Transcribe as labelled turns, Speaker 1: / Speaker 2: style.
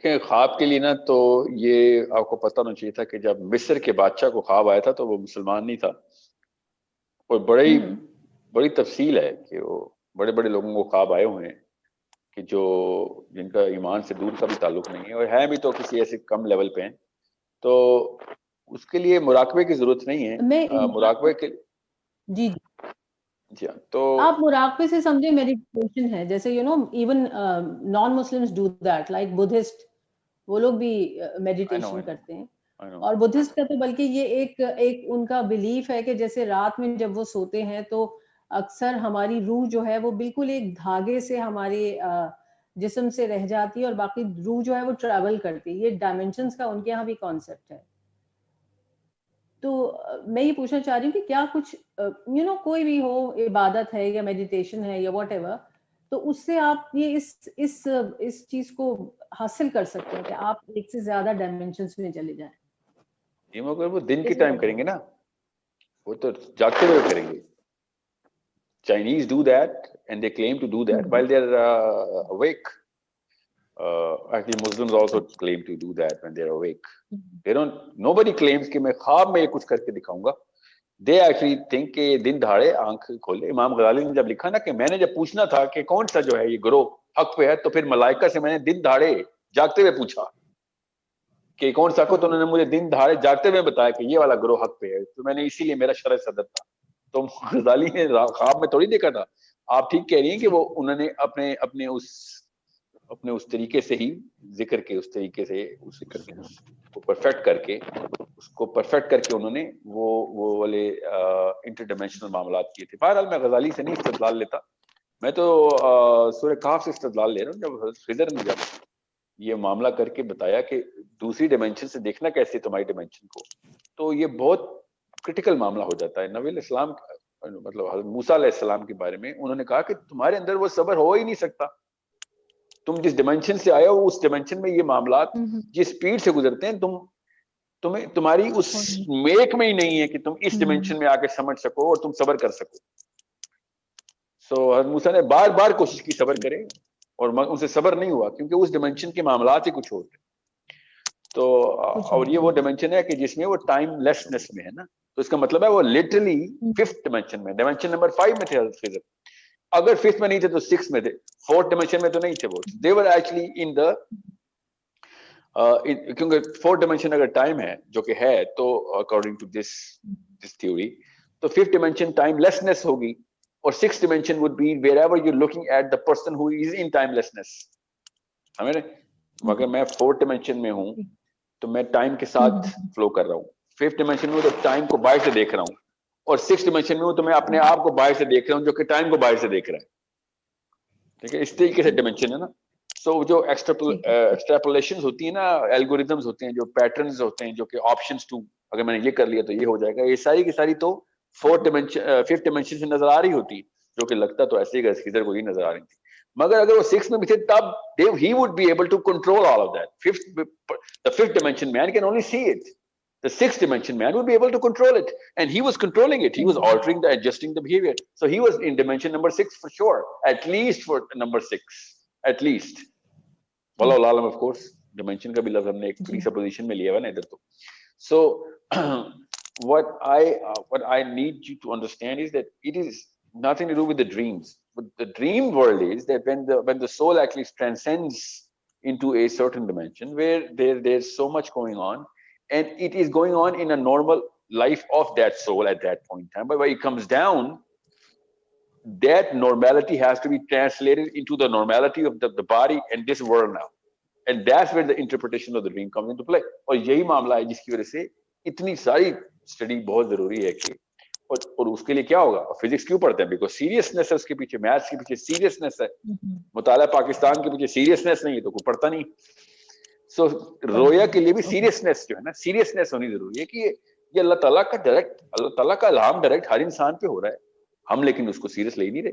Speaker 1: دیکھیں خواب کے لیے نا تو یہ آپ کو پتہ ہونا چاہیے تھا کہ جب مصر کے بادشاہ کو خواب آیا تھا تو وہ مسلمان نہیں تھا، اور بڑی تفصیل ہے کہ وہ بڑے بڑے لوگوں کو خواب آئے ہوئے ہیں کہ جن کا ایمان سے دور کا بھی تعلق نہیں ہے، اور ہیں بھی تو کسی ایسے کم لیول پہ ہیں، تو اس کے لیے مراقبے کی ضرورت نہیں ہے. مراقبے کے
Speaker 2: جی
Speaker 1: جی ہاں، تو
Speaker 2: آپ مراقبے سے سمجھے میڈیٹیشن ہے، جیسے even non Muslims do that, like Buddhist, وہ لوگ بھی میڈیٹیشن کرتے ہیں. اور بدھسٹ کا تو بلکہ یہ ایک ان کا بلیف ہے کہ جیسے رات میں جب وہ سوتے ہیں تو اکثر ہماری روح جو ہے وہ بالکل ایک دھاگے سے ہمارے جسم سے رہ جاتی ہے، اور باقی روح جو ہے وہ ٹریول کرتی ہے. یہ ڈائمینشنز کا ان کے یہاں بھی کانسیپٹ ہے. تو میں یہ پوچھنا چاہ رہی ہوں کہ کیا کچھ کوئی بھی ہو، عبادت ہے یا میڈیٹیشن ہے یا واٹ ایور، تو اس سے آپ یہ اس چیز کو حاصل کر سکتے ہیں کہ آپ ایک سے زیادہ ڈائمینشنز میں چلے جائیں.
Speaker 1: یہ مگر وہ دن کے ٹائم کریں گے نا، وہ تو جاگتے ہوئے کریں گے. Chinese do that and they claim to do that while they're awake. Actually Muslims also claim to do that when they're awake. Nobody claims کہ میں خواب میں یہ کچھ کر کے دکھاؤں گا. They actually think کہ دن دہاڑے آنکھ کھولے. امام غزالی نے جب لکھا نا کہ میں نے جب پوچھنا تھا کہ کون سا جو ہے یہ گروہ حق پہ ہے، تو پھر ملائکہ سے میں نے دن دہاڑے جاگتے ہوئے پوچھا کہ کون سا کو، تو انہوں نے مجھے دن دہاڑے جاگتے ہوئے بتایا کہ یہ والا گروہ حق پہ ہے. تو میں نے اسی لیے میرا شرح صدر تھا. تو غزالی نے خواب میں تھوڑی دیکھا تھا. آپ ٹھیک کہہ رہی ہیں کہ وہ انہوں نے اپنے اس طریقے سے ہی ذکر کے، اس طریقے سے اس کو پرفیکٹ کر کے انہوں نے وہ والے انٹر ڈائمینشنل معاملات کیے تھے. بہرحال میں غزالی سے نہیں استدلال لیتا، میں تو سورہ کہف سے استدلال لے رہا ہوں. جب حضرت خضر نے جب یہ معاملہ کر کے بتایا کہ دوسری ڈائمینشن سے دیکھنا کیسے تمہاری ڈائمینشن کو، تو یہ بہت کرٹیکل معاملہ ہو جاتا ہے. نبی علیہ السلام مطلب حضرت موسیٰ علیہ السلام کے بارے میں انہوں نے کہا کہ تمہارے اندر وہ صبر ہو ہی نہیں سکتا. تم جس ڈائمینشن سے آئے ہو اس ڈائمینشن میں یہ معاملات جس سپیڈ سے گزرتے ہیں، تمہاری اس میک میں ہی نہیں ہے کہ تم اس ڈائمینشن میں آ کے سمجھ سکو اور تم صبر کر سکو. سو حضرت موسیٰ نے بار بار کوشش کی صبر کرے، اور ان سے صبر نہیں ہوا کیونکہ اس ڈائمینشن کے معاملات ہی کچھ ہوتے. تو اور یہ وہ ڈائمینشن ہے کہ جس میں وہ ٹائم لیسنس میں ہے نا، تو اس کا مطلب ہے وہ لٹرلی ففتھ ڈائمینشن میں، ڈائمینشن نمبر 5 میں تھے حضرت خضر. اگر ففتھ میں نہیں تھے تو 6 میں تھے، 4th ڈائمینشن میں تو نہیں تھے. وہ they were actually in the کیونکہ 4th ڈائمینشن اگر ٹائم ہے جو کہ ہے، تو اکارڈنگ ٹو دس تھیوری، تو 5th ڈائمینشن ٹائم لیسنس ہوگی، اور 6th dimension would be wherever you're looking at the person who is in timelessness. ہمیں اگر میں 4th ڈائمینشن میں ہوں تو میں ٹائم کے ساتھ فلو کر رہا ہوں. 5th ڈائمینشن میں تو ٹائم کو باہر سے دیکھ رہا ہوں، اور 6th ڈائمینشن میں ہوں تو میں اپنے آپ کو باہر سے دیکھ رہا ہوں جو کہ ٹائم کو باہر سے دیکھ رہا ہے. ٹھیک ہے، اس طریقے سے ڈائمینشن ہے نا. سو جو ایکسٹراپولیشنز ہوتی ہیں نا، الگوریدمز ہوتے ہیں، جو پیٹرنز ہوتے ہیں، جو کہ آپشنز ٹو، اگر میں نے یہ کر لیا تو یہ ہو جائے گا، یہ ساری کی ساری تو 5th ڈائمینشن سے نظر آ رہی ہوتی، جو کہ لگتا تو ایسے ہی ادھر کو ہی نظر آ رہی تھی. مگر اگر وہ 6 میں بھی تھے تب he would be able to control all of that. The 5th dimension man can only see it. The 6th dimension man would be able to control it, and he was controlling it. He was altering adjusting the behavior. So he was in dimension number 6 for sure, at least for number 6, at least. Wallahu alam, of course, dimension ka bhi lafz humne ek presupposition mein liya hua na idhar to. So what I need you to understand is that it is nothing to do with the dreams. But the dream world is that when the soul actually transcends into a certain dimension where there's so much going on, and it is going on in a normal life of that soul at that point in time. But when it comes down, that normality has to be translated into the normality of the body and this world now. And that's where the interpretation of the dream comes into play. اور یہی معاملہ ہے جس کی وجہ سے اتنی ساری اسٹڈی بہت ضروری ہے کہ اور اس کے لیے کیا ہوگا. فزکس کیوں پڑھتے ہیں؟ بیکاز سیریسنس ہے اس کے پیچھے، میتھس کے پیچھے سیریسنس ہے. مطالعہ پاکستان کے پیچھے سیریسنس نہیں ہے تو کوئی پڑھتا نہیں. سو رویا کے لیے بھی سیریسنس جو ہے نا، سیریسنس ہونی ضروری ہے کہ یہ اللہ تعالیٰ کا الہام ڈائریکٹ ہر انسان پہ ہو رہا ہے، ہم لیکن اس کو سیریس لے نہیں رہے.